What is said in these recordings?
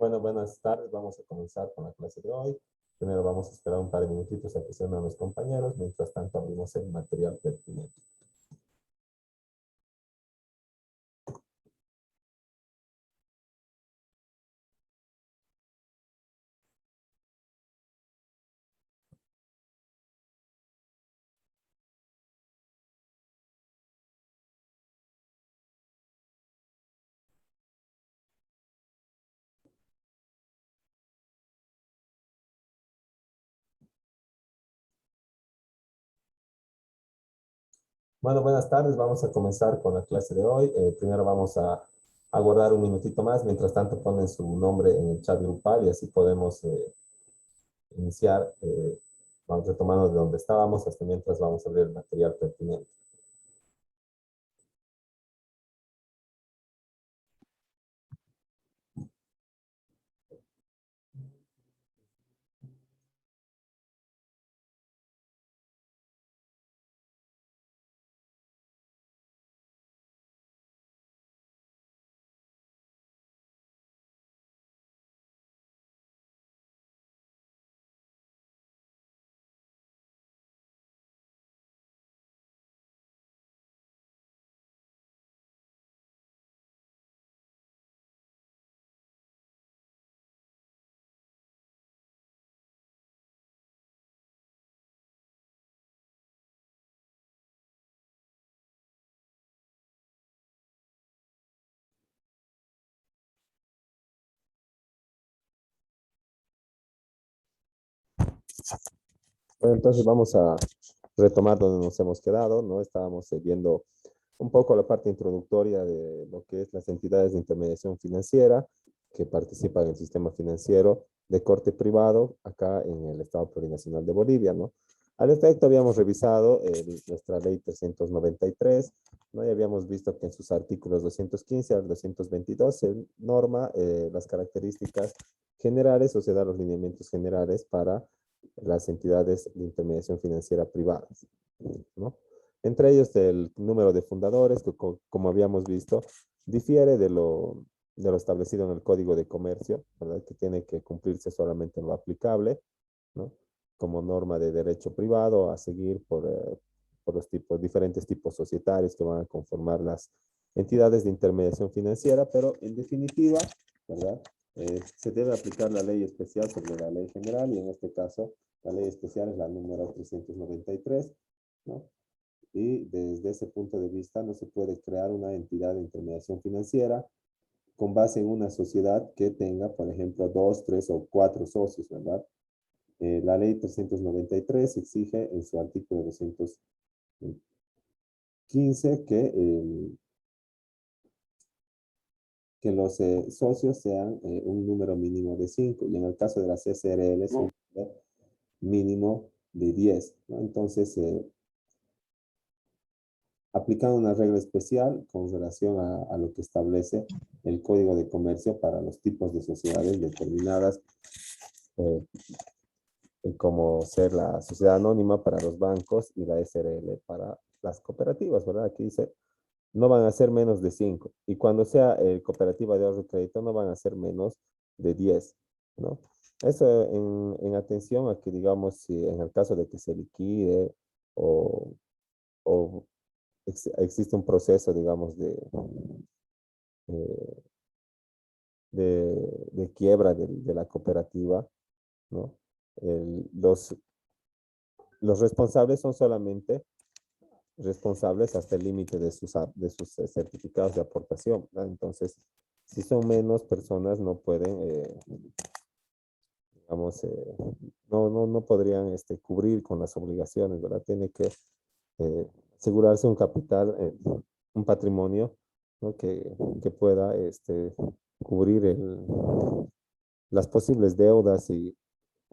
Bueno, buenas tardes. Vamos a comenzar con la clase de hoy. Primero vamos a esperar un par de minutitos a que se unan los compañeros. Mientras tanto, abrimos el material pertinente. Bueno, buenas tardes. Vamos a comenzar con la clase de hoy. Primero vamos a aguardar un minutito más. Mientras tanto, ponen su nombre en el chat grupal y así podemos iniciar. Vamos retomando de donde estábamos hasta mientras vamos a ver el material pertinente. Bueno, entonces vamos a retomar donde nos hemos quedado, ¿no? Estábamos viendo un poco la parte introductoria de lo que es las entidades de intermediación financiera que participan en el sistema financiero de corte privado acá en el Estado Plurinacional de Bolivia, ¿no? Al efecto habíamos revisado nuestra ley 393, ¿no? Y habíamos visto que en sus artículos 215 al 222 se norma las características generales, o se da los lineamientos generales para las entidades de intermediación financiera privadas, ¿no? Entre ellos el número de fundadores, que como habíamos visto, difiere de lo establecido en el Código de Comercio, ¿verdad? Que tiene que cumplirse solamente en lo aplicable, ¿no? Como norma de derecho privado a seguir por los diferentes tipos societarios que van a conformar las entidades de intermediación financiera, pero en definitiva, ¿verdad? Se debe aplicar la ley especial sobre la ley general y en este caso la ley especial es la número 393, ¿no? Y desde ese punto de vista no se puede crear una entidad de intermediación financiera con base en una sociedad que tenga, por ejemplo, 2, 3 o 4 socios, ¿verdad? La ley 393 exige en su artículo 215 que los socios sean un número mínimo de 5 y en el caso de las SRL es un número mínimo de 10, ¿no? Entonces, aplicando una regla especial con relación a lo que establece el Código de Comercio para los tipos de sociedades determinadas, eh, como ser la sociedad anónima para los bancos y la SRL para las cooperativas, ¿verdad? Aquí dice, no van a ser menos de 5. Y cuando sea cooperativa de ahorro y crédito, no van a ser menos de 10, ¿no? Eso en atención a que, digamos, si en el caso de que se liquide o, o existe un proceso, digamos, eh, de quiebra de la cooperativa, ¿no? Los responsables son solamente responsables hasta el límite de sus certificados de aportación, ¿verdad? Entonces, si son menos personas, no pueden, digamos, no podrían cubrir con las obligaciones, ¿verdad? Tiene que asegurarse un capital, un patrimonio, ¿no? que pueda cubrir las posibles deudas y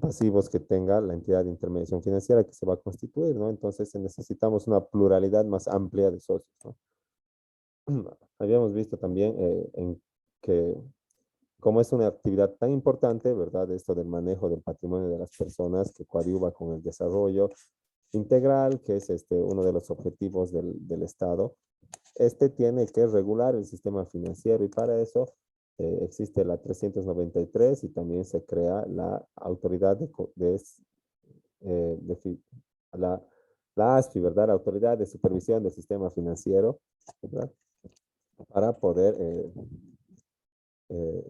pasivos que tenga la entidad de intermediación financiera que se va a constituir, ¿no? Entonces necesitamos una pluralidad más amplia de socios, ¿no? Habíamos visto también en que como es una actividad tan importante, ¿verdad? Esto del manejo del patrimonio de las personas que coadyuva con el desarrollo integral, que es uno de los objetivos del Estado, tiene que regular el sistema financiero y para eso existe la 393 y también se crea la autoridad la, la ASFI, ¿verdad? La Autoridad de Supervisión del Sistema Financiero, ¿verdad? Para poder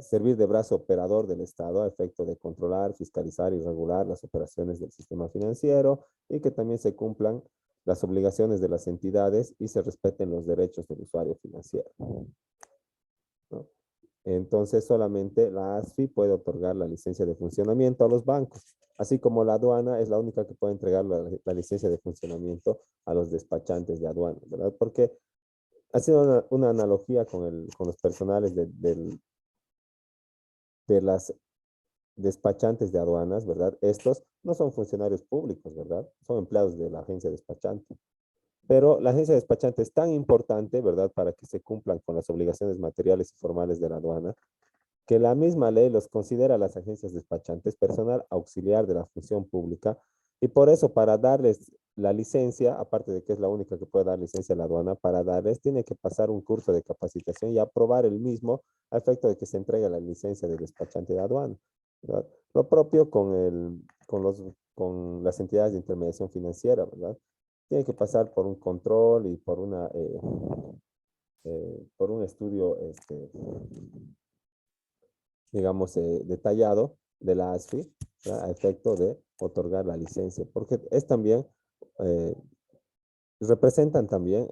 servir de brazo operador del Estado a efecto de controlar, fiscalizar y regular las operaciones del sistema financiero y que también se cumplan las obligaciones de las entidades y se respeten los derechos del usuario financiero, ¿no? Entonces, solamente la ASFI puede otorgar la licencia de funcionamiento a los bancos, así como la aduana es la única que puede entregar la licencia de funcionamiento a los despachantes de aduana, ¿verdad? Porque ha sido una analogía con los personales de las despachantes de aduanas, ¿verdad? Estos no son funcionarios públicos, ¿verdad? Son empleados de la agencia despachante. Pero la agencia despachante es tan importante, ¿verdad? Para que se cumplan con las obligaciones materiales y formales de la aduana, que la misma ley los considera a las agencias despachantes personal auxiliar de la función pública y por eso para darles la licencia, aparte de que es la única que puede dar licencia a la aduana, para darles tiene que pasar un curso de capacitación y aprobar el mismo a efecto de que se entregue la licencia de despachante de aduana, ¿verdad? Lo propio con las entidades de intermediación financiera, ¿verdad? Tiene que pasar por un control y por un estudio digamos, detallado de la ASFI, ¿verdad? A efecto de otorgar la licencia, porque es también, eh, representan también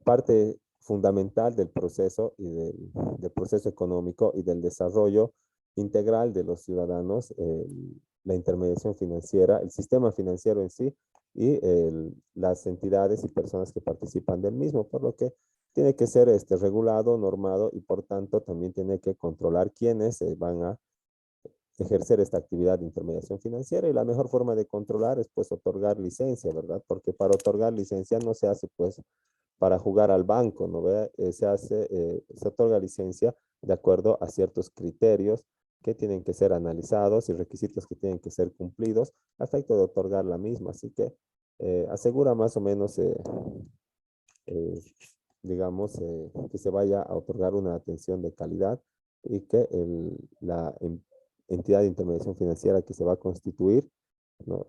parte fundamental del proceso y del proceso económico y del desarrollo integral de los ciudadanos, la intermediación financiera, el sistema financiero en sí y las entidades y personas que participan del mismo, por lo que tiene que ser regulado, normado y por tanto también tiene que controlar quiénes van a ejercer esta actividad de intermediación financiera y la mejor forma de controlar es pues otorgar licencia, ¿verdad? Porque para otorgar licencia no se hace pues para jugar al banco, ¿no ve? Se otorga licencia de acuerdo a ciertos criterios que tienen que ser analizados y requisitos que tienen que ser cumplidos a efecto de otorgar la misma. Así que asegura más o menos, eh, digamos, que se vaya a otorgar una atención de calidad y que la entidad de intermediación financiera que se va a constituir, ¿no?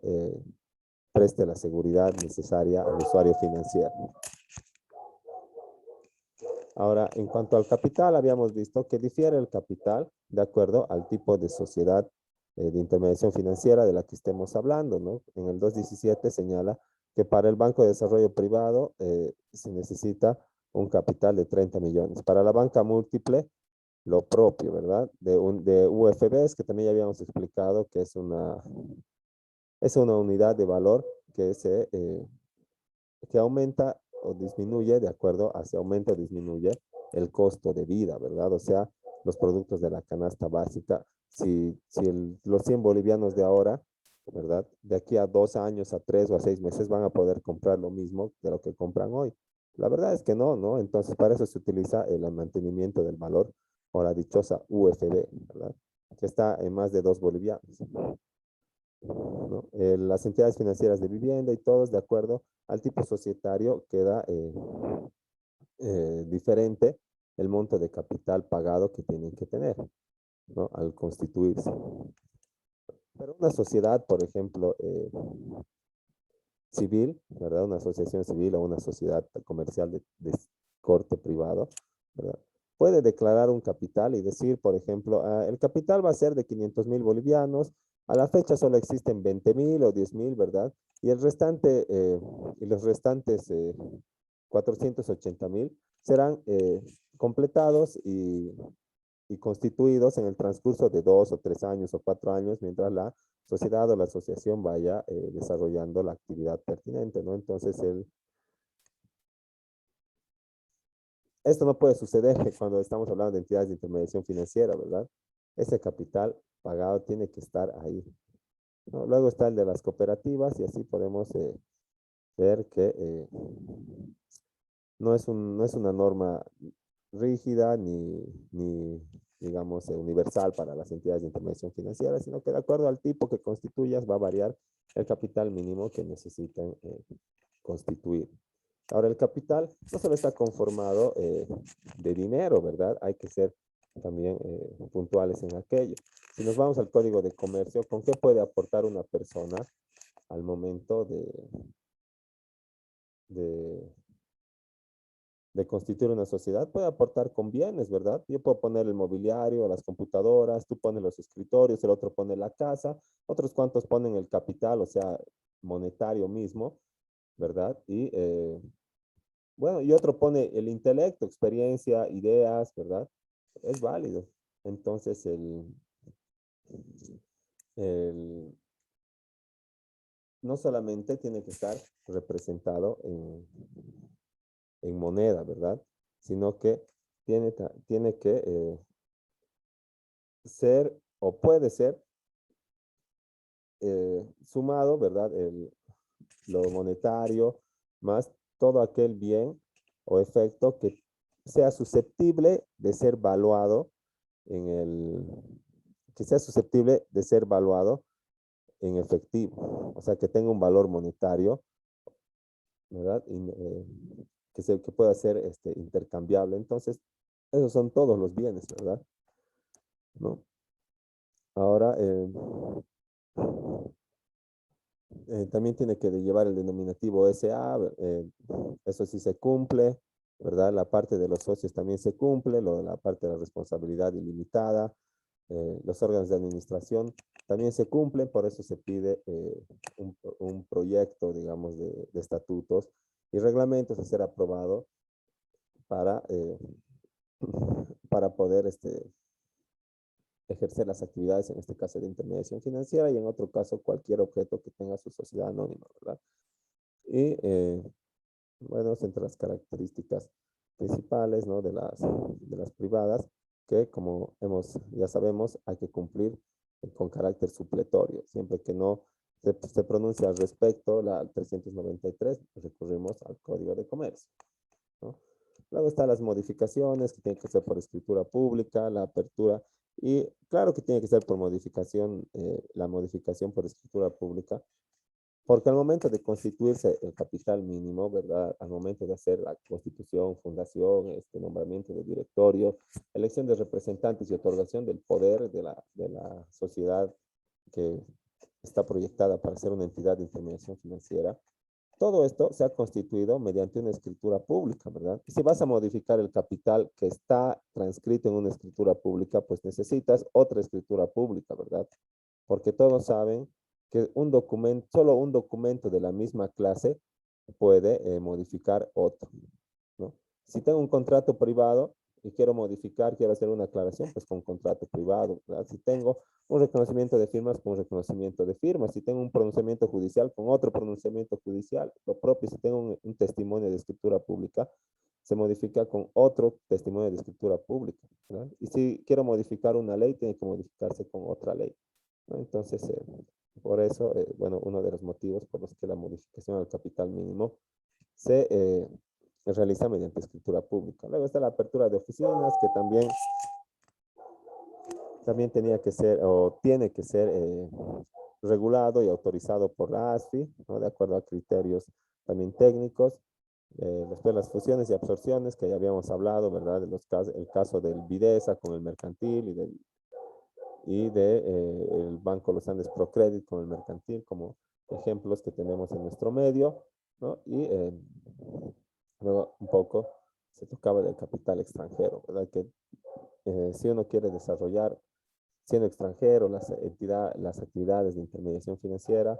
Preste la seguridad necesaria al usuario financiero. Ahora, en cuanto al capital, habíamos visto que difiere el capital de acuerdo al tipo de sociedad de intermediación financiera de la que estemos hablando, ¿no? En el 217 señala que para el Banco de Desarrollo Privado se necesita un capital de 30 millones. Para la banca múltiple, lo propio, ¿verdad? De UFBs, que también ya habíamos explicado que es una unidad de valor que aumenta o disminuye de acuerdo a si aumenta o disminuye el costo de vida, ¿verdad? O sea, los productos de la canasta básica, si los 100 bolivianos de ahora, ¿verdad? De aquí a 2 años, a 3 o a 6 meses van a poder comprar lo mismo de lo que compran hoy. La verdad es que no, ¿no? Entonces, para eso se utiliza el mantenimiento del valor o la dichosa UFB, ¿verdad? Que está en más de 2 bolivianos, ¿no? Las entidades financieras de vivienda y todos de acuerdo al tipo societario queda diferente el monto de capital pagado que tienen que tener, ¿no? Al constituirse. Pero una sociedad, por ejemplo, civil, ¿verdad? Una asociación civil o una sociedad comercial de corte privado, ¿verdad? Puede declarar un capital y decir, por ejemplo, el capital va a ser de 500,000 bolivianos, a la fecha solo existen 20,000 o 10,000, ¿verdad? Y el restante, y los restantes 480,000 serán completados y constituidos en el transcurso de 2 o 3 años o 4 años, mientras la sociedad o la asociación vaya desarrollando la actividad pertinente, ¿no? Entonces, esto no puede suceder cuando estamos hablando de entidades de intermediación financiera, ¿verdad? Ese capital pagado tiene que estar ahí, ¿no? Luego está el de las cooperativas y así podemos ver que no es una norma rígida ni digamos, universal para las entidades de intermediación financiera, sino que de acuerdo al tipo que constituyas va a variar el capital mínimo que necesitan constituir. Ahora, el capital no solo está conformado de dinero, ¿verdad? Hay que ser también puntuales en aquello. Si nos vamos al Código de Comercio, ¿con qué puede aportar una persona al momento de, de constituir una sociedad? Puede aportar con bienes, ¿verdad? Yo puedo poner el mobiliario, las computadoras, tú pones los escritorios, el otro pone la casa, otros cuantos ponen el capital, o sea, monetario mismo, ¿verdad? Bueno, y otro pone el intelecto, experiencia, ideas, ¿verdad? Es válido. Entonces, el, no solamente tiene que estar representado en moneda, ¿verdad? Sino que tiene que ser o puede ser sumado, ¿verdad? Lo monetario más todo aquel bien o efecto que sea susceptible de ser valuado en que sea susceptible de ser valuado en efectivo, o sea, que tenga un valor monetario, ¿verdad? Que pueda ser intercambiable. Entonces, esos son todos los bienes, ¿verdad? ¿No? Ahora, también tiene que llevar el denominativo SA, eso sí se cumple, ¿verdad? La parte de los socios también se cumple, la parte de la responsabilidad ilimitada, los órganos de administración también se cumplen, por eso se pide un proyecto, digamos, de estatutos y reglamentos a ser aprobado para, para poder ejercer las actividades, en este caso de intermediación financiera y en otro caso cualquier objeto que tenga su sociedad anónima, ¿verdad? Y bueno, es entre las características principales, ¿no? De las privadas, que como ya sabemos, hay que cumplir con carácter supletorio. Siempre que no se pronuncia al respecto, la 393, recurrimos al Código de Comercio, ¿no? Luego están las modificaciones, que tienen que ser por escritura pública, la apertura, y claro que tiene que ser por modificación, la modificación por escritura pública, porque al momento de constituirse el capital mínimo, ¿verdad? Al momento de hacer la constitución, fundación, nombramiento de directorio, elección de representantes y otorgación del poder de la sociedad que está proyectada para ser una entidad de intermediación financiera, todo esto se ha constituido mediante una escritura pública, ¿verdad? Y si vas a modificar el capital que está transcrito en una escritura pública, pues necesitas otra escritura pública, ¿verdad? Porque todos saben que solo un documento de la misma clase puede modificar otro, ¿no? Si tengo un contrato privado y quiero modificar, quiero hacer una aclaración, pues con un contrato privado, ¿verdad? Si tengo un reconocimiento de firmas, con un reconocimiento de firmas. Si tengo un pronunciamiento judicial, con otro pronunciamiento judicial. Lo propio, si tengo un testimonio de escritura pública, se modifica con otro testimonio de escritura pública, ¿verdad? Y si quiero modificar una ley, tiene que modificarse con otra ley, ¿no? Entonces, por eso, bueno, uno de los motivos por los que la modificación al capital mínimo se realiza mediante escritura pública. Luego está la apertura de oficinas, que también tenía que ser o tiene que ser regulado y autorizado por la ASFI, ¿no? De acuerdo a criterios también técnicos. Después las fusiones y absorciones que ya habíamos hablado, ¿verdad? El caso del Videsa con el mercantil el Banco Los Andes Procredit con el mercantil como ejemplos que tenemos en nuestro medio, ¿no? Luego un poco se tocaba del capital extranjero, ¿verdad? Que si uno quiere desarrollar siendo extranjero las actividades de intermediación financiera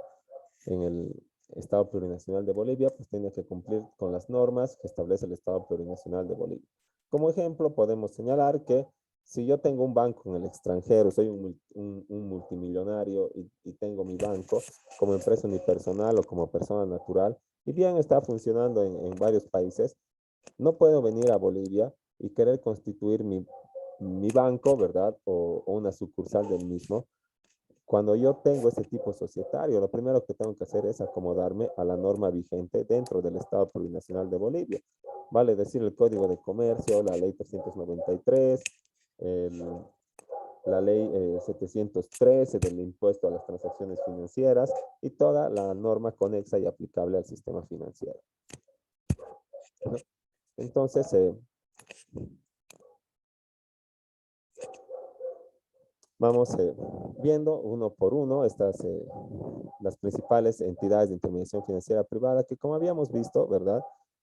en el Estado Plurinacional de Bolivia, pues tiene que cumplir con las normas que establece el Estado Plurinacional de Bolivia. Como ejemplo, podemos señalar que si yo tengo un banco en el extranjero, soy un multimillonario y tengo mi banco como empresa unipersonal o como persona natural, y bien está funcionando en varios países, no puedo venir a Bolivia y querer constituir mi banco, ¿verdad? O una sucursal del mismo. Cuando yo tengo ese tipo societario, lo primero que tengo que hacer es acomodarme a la norma vigente dentro del Estado Plurinacional de Bolivia. Vale decir el Código de Comercio, la Ley 393, el, la Ley 713 del impuesto a las transacciones financieras y toda la norma conexa y aplicable al sistema financiero. ¿no? Entonces, vamos viendo uno por uno las principales entidades de intermediación financiera privada que, como habíamos visto, ¿verdad?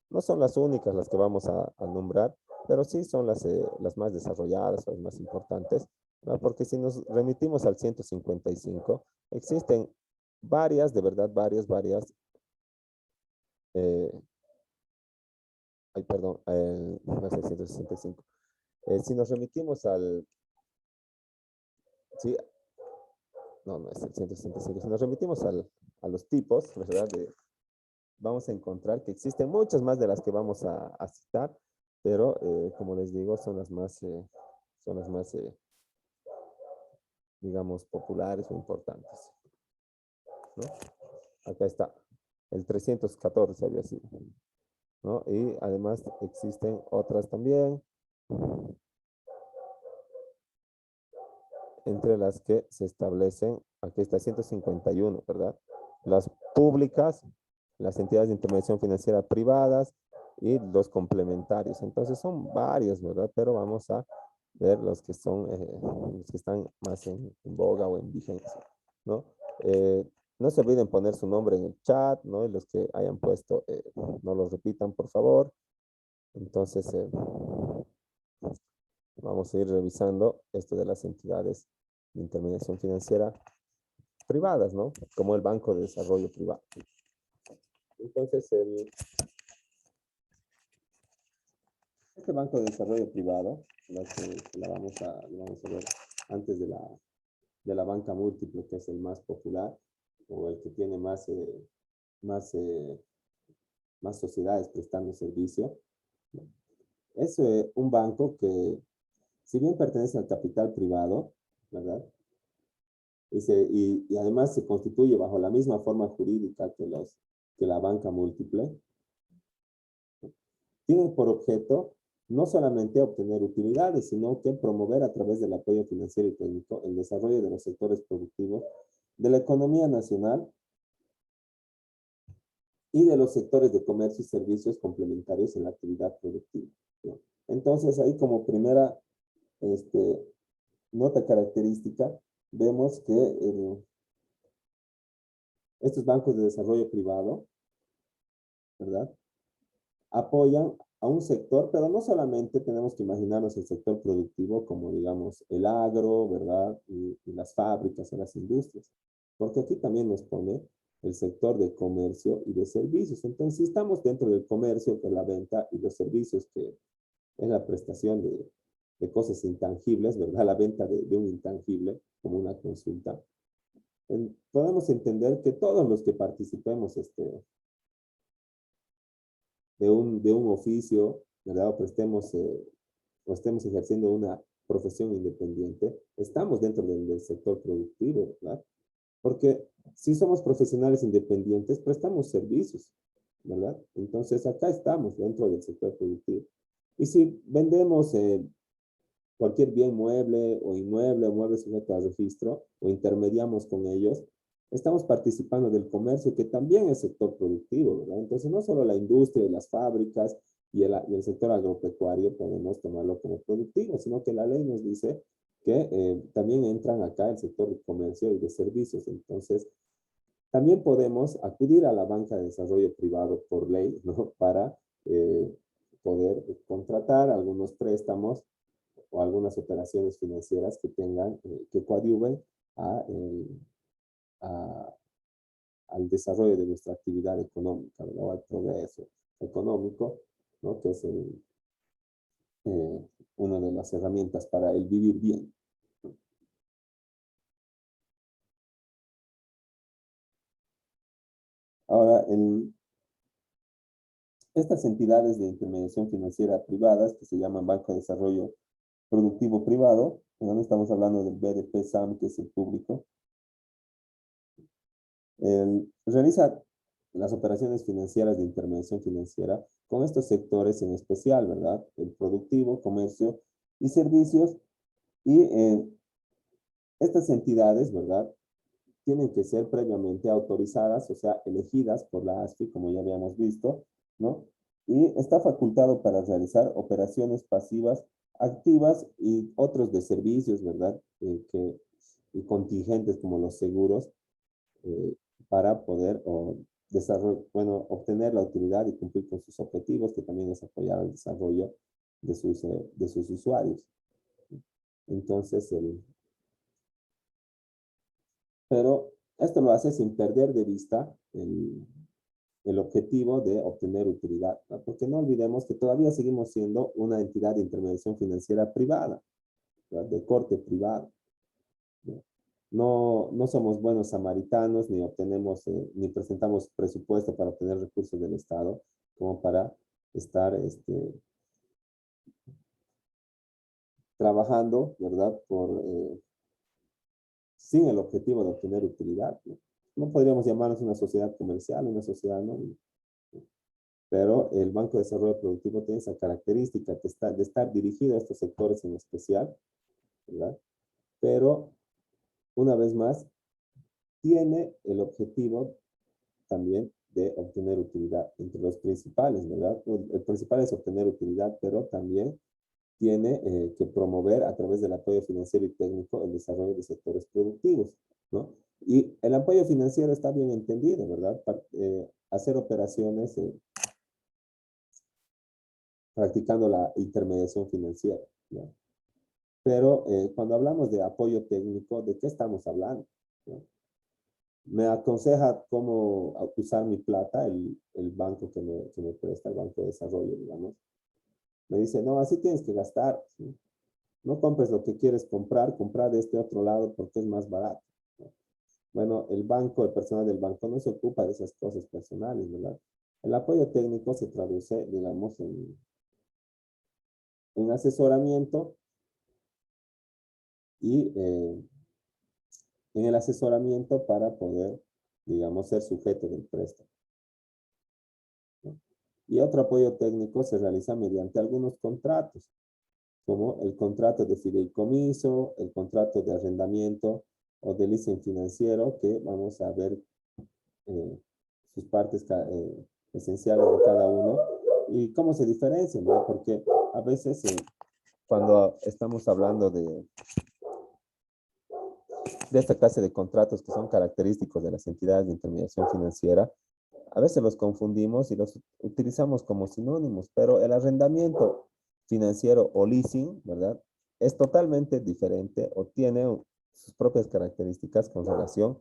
No son las únicas las que vamos a nombrar, pero sí son las más desarrolladas, las más importantes, ¿no? Porque si nos remitimos al 155, existen varias, de verdad, varias, eh, ay, perdón, no es el 165. Si nos remitimos sí, no es el 165, si nos remitimos a los tipos, ¿verdad? Vamos a encontrar que existen muchas más de las que vamos a citar, pero como les digo, son las más digamos, populares o importantes, ¿no? Acá está, el 314 había sido, ¿no? Y además existen otras también, entre las que se establecen, aquí está 151, ¿verdad? Las públicas, las entidades de intermediación financiera privadas y los complementarios. Entonces son varios, ¿verdad? Pero vamos a ver los que están más en boga o en vigencia, ¿no? No se olviden poner su nombre en el chat, ¿no? Y los que hayan puesto, no los repitan, por favor. Entonces, vamos a ir revisando esto de las entidades de intermediación financiera privadas, ¿no? Como el Banco de Desarrollo Privado. Entonces, este Banco de Desarrollo Privado, lo vamos a ver antes de la banca múltiple, que es el más popular, o el que tiene más, más sociedades prestando servicio. Es un banco que, si bien pertenece al capital privado, ¿verdad? Y además se constituye bajo la misma forma jurídica que la banca múltiple, tiene por objeto no solamente obtener utilidades, sino que promover a través del apoyo financiero y técnico el desarrollo de los sectores productivos de la economía nacional y de los sectores de comercio y servicios complementarios en la actividad productiva, ¿no? Entonces, ahí como primera nota característica, vemos que estos bancos de desarrollo privado, ¿verdad? Apoyan a un sector, pero no solamente tenemos que imaginarnos el sector productivo como, digamos, el agro, ¿verdad? Y las fábricas o las industrias, porque aquí también nos pone el sector de comercio y de servicios. Entonces, si estamos dentro del comercio, que es la venta, y los servicios, que es la prestación de cosas intangibles, ¿verdad? La venta de un intangible, como una consulta, podemos entender que todos los que participemos de un oficio, ¿verdad? O estemos ejerciendo una profesión independiente, estamos dentro del sector productivo, ¿verdad? Porque si somos profesionales independientes, prestamos servicios, ¿verdad? Entonces acá estamos dentro del sector productivo. Y si vendemos cualquier bien mueble o inmueble o mueble sujeto a registro o intermediamos con ellos, estamos participando del comercio, que también es sector productivo, ¿verdad? Entonces, no solo la industria y las fábricas y el sector agropecuario podemos tomarlo como productivo, sino que la ley nos dice que también entran acá el sector de comercio y de servicios. Entonces, también podemos acudir a la banca de desarrollo privado por ley, ¿no? Para poder contratar algunos préstamos o algunas operaciones financieras que tengan, que coadyuven a, a, al desarrollo de nuestra actividad económica, ¿verdad? O al progreso económico, ¿no? Que es una de las herramientas para el vivir bien. Ahora, estas entidades de intermediación financiera privadas, que se llaman Banco de Desarrollo Productivo Privado, ¿no? Estamos hablando del BDP-SAM, que es el público, realiza las operaciones financieras de intermediación financiera con estos sectores en especial, ¿verdad? El productivo, comercio y servicios. Y estas entidades, ¿verdad? Tienen que ser previamente autorizadas, o sea, elegidas por la ASFI, como ya habíamos visto, ¿no? y está facultado para realizar operaciones pasivas, activas y otros de servicios, ¿verdad? Y contingentes como los seguros, eh, para poder obtener la utilidad y cumplir con sus objetivos, que también es apoyar el desarrollo de sus usuarios. Entonces, pero esto lo hace sin perder de vista el objetivo de obtener utilidad, ¿no? Porque no olvidemos que todavía seguimos siendo una entidad de intermediación financiera privada, ¿verdad? De corte privado. No somos buenos samaritanos, ni presentamos presupuesto para obtener recursos del Estado, como para estar trabajando, ¿verdad? Sin el objetivo de obtener utilidad, ¿no? No podríamos llamarnos una sociedad comercial, una sociedad, ¿no? Pero el Banco de Desarrollo Productivo tiene esa característica de estar dirigido a estos sectores en especial, ¿verdad? Pero, una vez más, tiene el objetivo también de obtener utilidad, entre los principales, ¿verdad? El principal es obtener utilidad, pero también tiene que promover a través del apoyo financiero y técnico el desarrollo de sectores productivos, ¿no? Y el apoyo financiero está bien entendido, ¿verdad? Hacer operaciones practicando la intermediación financiera, ¿no? Pero cuando hablamos de apoyo técnico, ¿de qué estamos hablando? ¿No? Me aconseja cómo usar mi plata, el banco que me presta, el Banco de Desarrollo, digamos. Me dice, no, así tienes que gastar, ¿sí? No compres lo que quieres comprar, comprar de este otro lado porque es más barato, ¿no? Bueno, el personal del banco no se ocupa de esas cosas personales, ¿verdad? El apoyo técnico se traduce, digamos, en asesoramiento y en el asesoramiento para poder, digamos, ser sujeto del préstamo, ¿no? Y otro apoyo técnico se realiza mediante algunos contratos, como el contrato de fideicomiso, el contrato de arrendamiento o de leasing financiero, que vamos a ver sus partes esenciales de cada uno y cómo se diferencian, ¿no? Porque a veces cuando estamos hablando de esta clase de contratos que son característicos de las entidades de intermediación financiera, a veces los confundimos y los utilizamos como sinónimos, pero el arrendamiento financiero o leasing, ¿verdad? Es totalmente diferente o tiene sus propias características con relación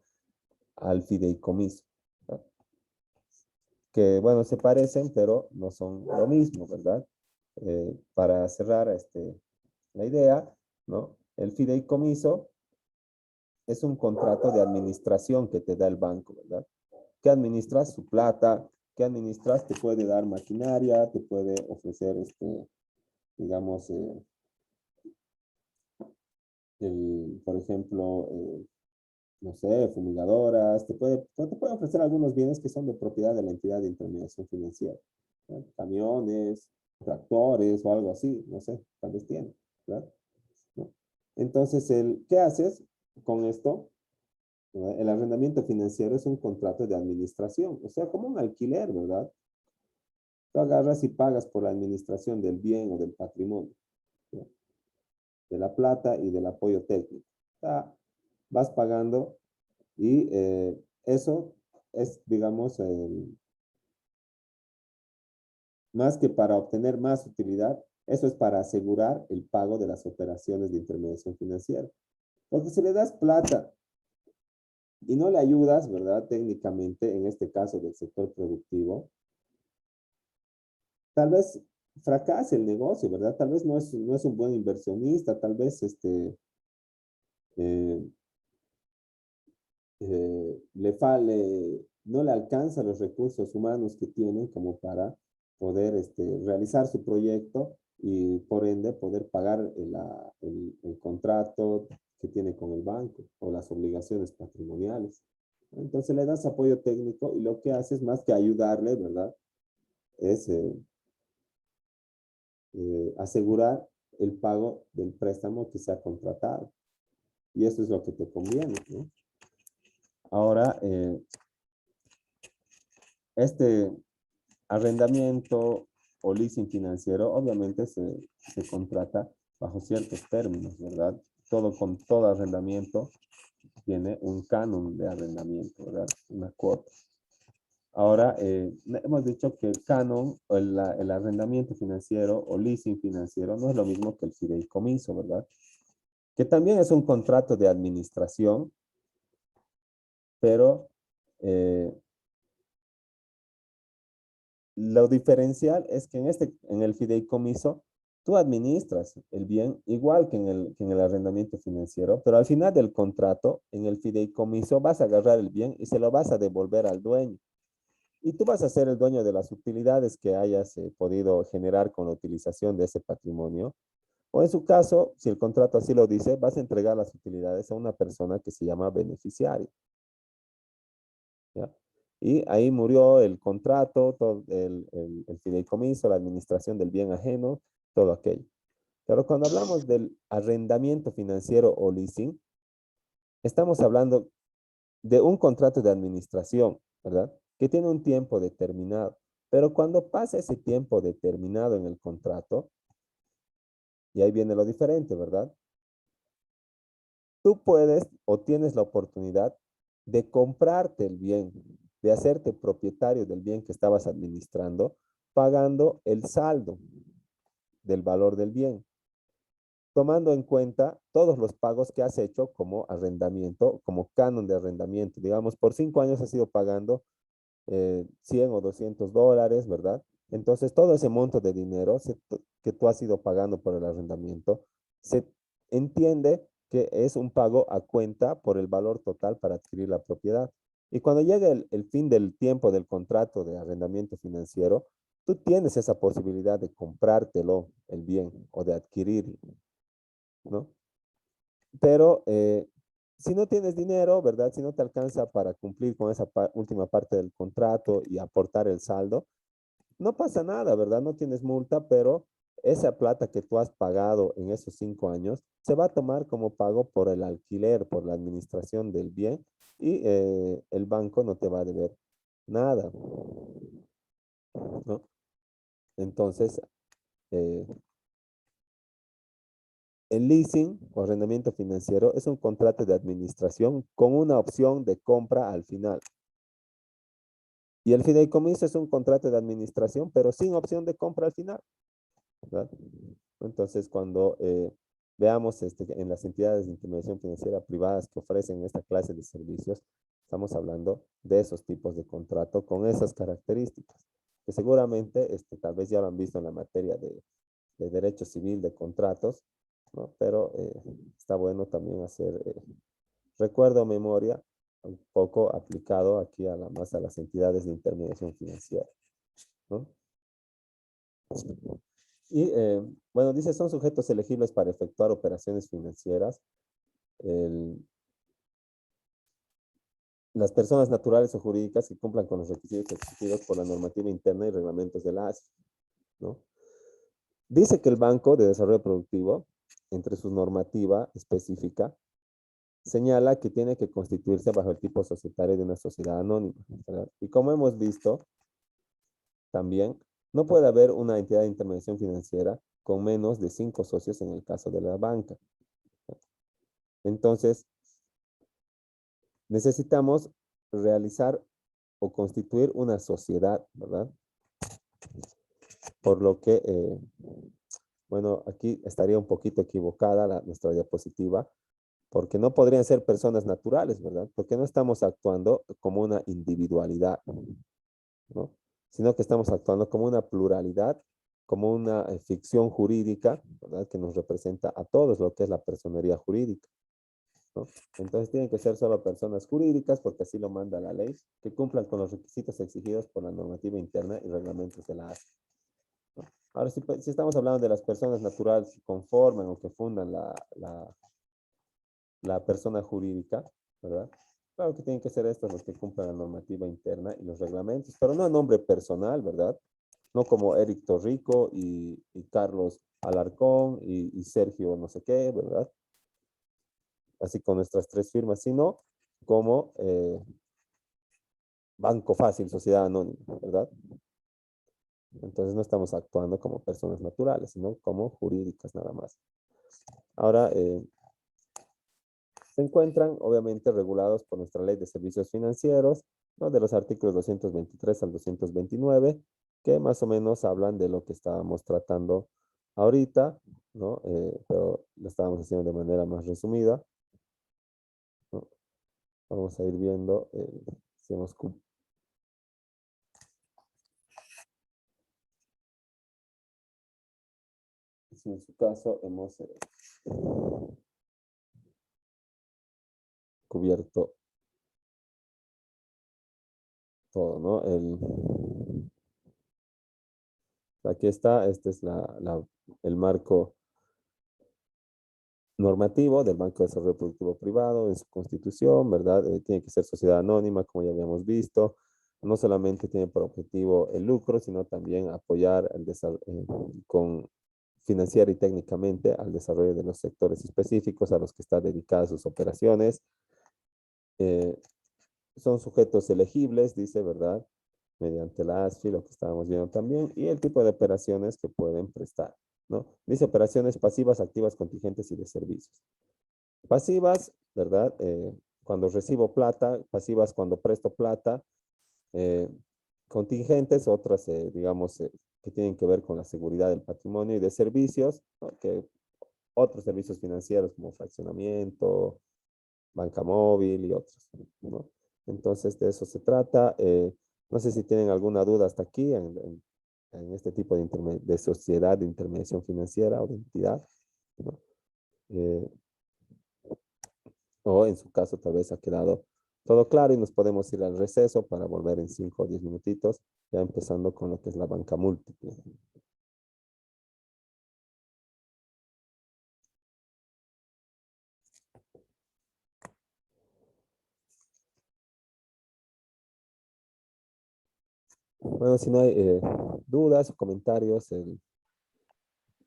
al fideicomiso, ¿verdad? Que, bueno, se parecen, pero no son lo mismo, ¿verdad? Para cerrar la idea, ¿no? El fideicomiso es un contrato de administración que te da el banco, ¿verdad? Que administras su plata, que administras, te puede dar maquinaria, te puede ofrecer, digamos, por ejemplo, no sé, fumigadoras, te puede ofrecer algunos bienes que son de propiedad de la entidad de intermediación financiera, ¿no? Camiones, tractores o algo así, no sé, tal vez tiene, ¿verdad? ¿No? Entonces, ¿qué haces con esto? ¿No? El arrendamiento financiero es un contrato de administración, o sea, como un alquiler, ¿verdad? Tú agarras y pagas por la administración del bien o del patrimonio, ¿no? De la plata y del apoyo técnico. O sea, vas pagando y eso es, digamos, más que para obtener más utilidad, eso es para asegurar el pago de las operaciones de intermediación financiera. Porque si le das plata y no le ayudas, ¿verdad? Técnicamente, en este caso del sector productivo, tal vez fracase el negocio, ¿verdad? Tal vez no es un buen inversionista, tal vez eh, no le alcanza los recursos humanos que tiene como para poder realizar su proyecto y por ende poder pagar el contrato que tiene con el banco o las obligaciones patrimoniales. Entonces le das apoyo técnico y lo que haces más que ayudarle, ¿verdad? Es asegurar el pago del préstamo que se ha contratado. Y eso es lo que te conviene, ¿no? Ahora, este arrendamiento o leasing financiero, obviamente se contrata bajo ciertos términos, ¿verdad? Con todo arrendamiento tiene un canon de arrendamiento, ¿verdad? Una cuota. Ahora, hemos dicho que el canon o el arrendamiento financiero o leasing financiero no es lo mismo que el fideicomiso, ¿verdad? Que también es un contrato de administración, pero lo diferencial es que en el fideicomiso tú administras el bien igual que en el arrendamiento financiero, pero al final del contrato, en el fideicomiso vas a agarrar el bien y se lo vas a devolver al dueño. Y tú vas a ser el dueño de las utilidades que hayas podido generar con la utilización de ese patrimonio. O en su caso, si el contrato así lo dice, vas a entregar las utilidades a una persona que se llama beneficiario. ¿Ya? Y ahí murió el contrato, todo el fideicomiso, la administración del bien ajeno, todo aquello. Pero cuando hablamos del arrendamiento financiero o leasing, estamos hablando de un contrato de administración, ¿verdad? Que tiene un tiempo determinado. Pero cuando pasa ese tiempo determinado en el contrato, y ahí viene lo diferente, ¿verdad? Tú puedes o tienes la oportunidad de comprarte el bien, de hacerte propietario del bien que estabas administrando, pagando el saldo del valor del bien, tomando en cuenta todos los pagos que has hecho como arrendamiento, como canon de arrendamiento. Digamos, por 5 años has ido pagando 100 o $200, ¿verdad? Entonces, todo ese monto de dinero que tú has ido pagando por el arrendamiento, se entiende que es un pago a cuenta por el valor total para adquirir la propiedad. Y cuando llega el fin del tiempo del contrato de arrendamiento financiero, tú tienes esa posibilidad de comprártelo, el bien, o de adquirirlo, ¿no? Pero si no tienes dinero, ¿verdad? Si no te alcanza para cumplir con esa última parte del contrato y aportar el saldo, no pasa nada, ¿verdad? No tienes multa, pero esa plata que tú has pagado en esos 5 años se va a tomar como pago por el alquiler, por la administración del bien y el banco no te va a deber nada, ¿no? Entonces, eh, el leasing o arrendamiento financiero es un contrato de administración con una opción de compra al final. Y el fideicomiso es un contrato de administración, pero sin opción de compra al final, ¿verdad? Entonces, cuando veamos en las entidades de intermediación financiera privadas que ofrecen esta clase de servicios, estamos hablando de esos tipos de contrato con esas características, que seguramente tal vez ya lo han visto en la materia de derecho civil de contratos, ¿no? Pero está bueno también hacer recuerdo o memoria un poco aplicado aquí más a las entidades de intermediación financiera, ¿no? Y bueno, dice, son sujetos elegibles para efectuar operaciones financieras. Las personas naturales o jurídicas que cumplan con los requisitos exigidos por la normativa interna y reglamentos de la ASI, ¿no? Dice que el Banco de Desarrollo Productivo, entre su normativa específica, señala que tiene que constituirse bajo el tipo societario de una sociedad anónima, ¿verdad? Y como hemos visto, también no puede haber una entidad de intermediación financiera con menos de 5 socios en el caso de la banca. Entonces, necesitamos realizar o constituir una sociedad, ¿verdad? Por lo que, bueno, aquí estaría un poquito equivocada nuestra diapositiva, porque no podrían ser personas naturales, ¿verdad? Porque no estamos actuando como una individualidad, ¿no? Sino que estamos actuando como una pluralidad, como una ficción jurídica, ¿verdad? Que nos representa a todos lo que es la personería jurídica, ¿no? Entonces tienen que ser solo personas jurídicas, porque así lo manda la ley, que cumplan con los requisitos exigidos por la normativa interna y reglamentos de la ASI, ¿no? Ahora, si estamos hablando de las personas naturales que conforman o que fundan la persona jurídica, ¿verdad? Claro que tienen que ser estos los que cumplan la normativa interna y los reglamentos, pero no a nombre personal, ¿verdad? No como Eric Torrico y Carlos Alarcón y Sergio no sé qué, ¿verdad? Así con nuestras 3 firmas, sino como Banco Fácil, Sociedad Anónima, ¿verdad? Entonces no estamos actuando como personas naturales, sino como jurídicas nada más. Ahora, se encuentran obviamente regulados por nuestra ley de servicios financieros, ¿no? De los artículos 223 al 229, que más o menos hablan de lo que estábamos tratando ahorita, ¿no? Pero lo estábamos haciendo de manera más resumida, ¿no? Vamos a ir viendo si hemos si en su caso hemos cubierto todo, ¿no? Aquí está, este es el marco normativo del Banco de Desarrollo Productivo Privado en su constitución, ¿verdad? Tiene que ser sociedad anónima, como ya habíamos visto. No solamente tiene por objetivo el lucro, sino también apoyar con financiar y técnicamente al desarrollo de los sectores específicos a los que está dedicadas sus operaciones. Eh, Son sujetos elegibles, dice, ¿verdad? Mediante la ASFI, lo que estábamos viendo también, y el tipo de operaciones que pueden prestar, ¿no? Dice operaciones pasivas, activas, contingentes y de servicios. Pasivas, ¿verdad? Cuando recibo plata, pasivas cuando presto plata, eh, contingentes, otras, digamos, que tienen que ver con la seguridad del patrimonio y de servicios, ¿no? Que otros servicios financieros como fraccionamiento, banca móvil y otros, ¿no? Entonces, de eso se trata. No sé si tienen alguna duda hasta aquí en este tipo de sociedad de intermediación financiera o de entidad, ¿no? Eh, o en su caso tal vez ha quedado todo claro y nos podemos ir al receso para volver en 5 o 10 minutitos, ya empezando con lo que es la banca múltiple. Bueno, si no hay dudas o comentarios,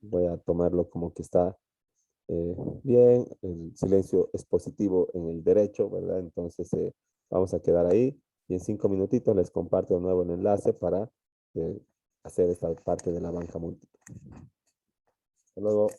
voy a tomarlo como que está eh, bien, el silencio es positivo en el derecho, ¿verdad? Entonces vamos a quedar ahí y en 5 minutitos les comparto de nuevo el enlace para hacer esta parte de la banca múltiple. Hasta luego.